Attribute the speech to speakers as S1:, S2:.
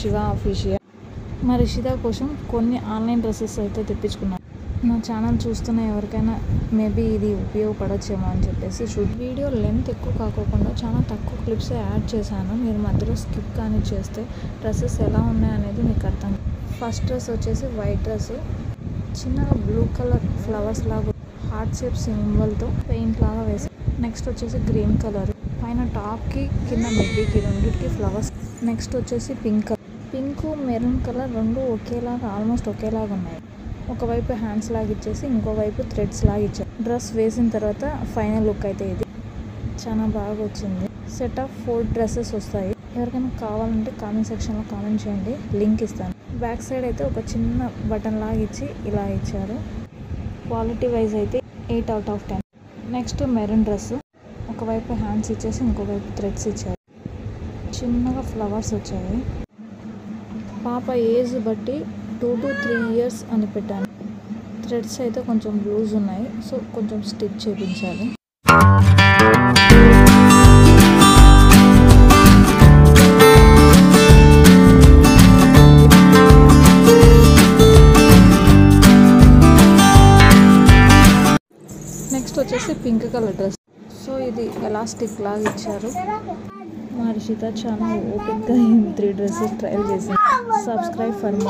S1: Shiva official. మా రిషిత కోసం కొన్ని ఆన్లైన్ డ్రెస్సెస్ అయితే తెప్పించుకున్నాను. నా ఛానల్ చూస్తున్న ఎవరికైనా మేబీ ఇది ఉపయోగపడచ్చేమో అని చెప్పేసి వీడియో లెంత్ ఎక్కువ కాకోకుండా చాలా తక్కువ క్లిప్స్ యాడ్ చేశాను. మీరు మధ్యలో స్కిప్ కానీ చేస్తే డ్రెస్సెస్ ఎలా ఉన్నాయనేది మీకు అర్థం. ఫస్ట్ డ్రెస్ వచ్చేసి వైట్ డ్రెస్, చిన్నగా బ్లూ కలర్ ఫ్లవర్స్ లాగా హార్ట్ షేప్ సింబల్తో పెయింట్ లాగా వేసాను. నెక్స్ట్ వచ్చేసి గ్రీన్ కలర్, పైన టాప్కి కింద మిడ్డీకి రెండింటికి ఫ్లవర్స్. నెక్స్ట్ వచ్చేసి pink colour, pink maroon colour రెండు ఒకేలాగా ఆల్మోస్ట్ ఒకేలాగా ఉన్నాయి. ఒకవైపు హ్యాండ్స్ లాగా ఇచ్చేసి ఇంకోవైపు థ్రెడ్స్ లాగా ఇచ్చారు. డ్రెస్ వేసిన తర్వాత ఫైనల్ లుక్ అయితే ఇది చాలా బాగా వచ్చింది. సెట్ ఆఫ్ 4 డ్రెస్సెస్ వస్తాయి. ఎవరికైనా కావాలంటే కామెంట్ సెక్షన్లో కామెంట్ చేయండి, లింక్ ఇస్తాను. బ్యాక్ సైడ్ అయితే ఒక చిన్న బటన్ లాగా ఇచ్చి ఇలా ఇచ్చారు. క్వాలిటీ వైజ్ అయితే 8 out of 10. Next maroon dress, ఒకవైపు హ్యాండ్స్ ఇచ్చేసి ఇంకోవైపు థ్రెడ్స్ ఇచ్చారు. చిన్నగా ఫ్లవర్స్ వచ్చాయి. పాప ఏజ్ బట్టి 2 to 3 years అని పెట్టాను. థ్రెడ్స్ అయితే కొంచెం లూజ్ ఉన్నాయి, సో కొంచెం స్టిచ్ చేయించాలి. నెక్స్ట్ వచ్చేసి పింక్ కలర్ డ్రెస్. సో ఇది ఎలాస్టిక్ లాగా ఇచ్చారు. మా రిషిత చాలా ఓపిక్గా 3 డ్రెస్సెస్ ట్రయల్ చేసింది. Subscribe for more.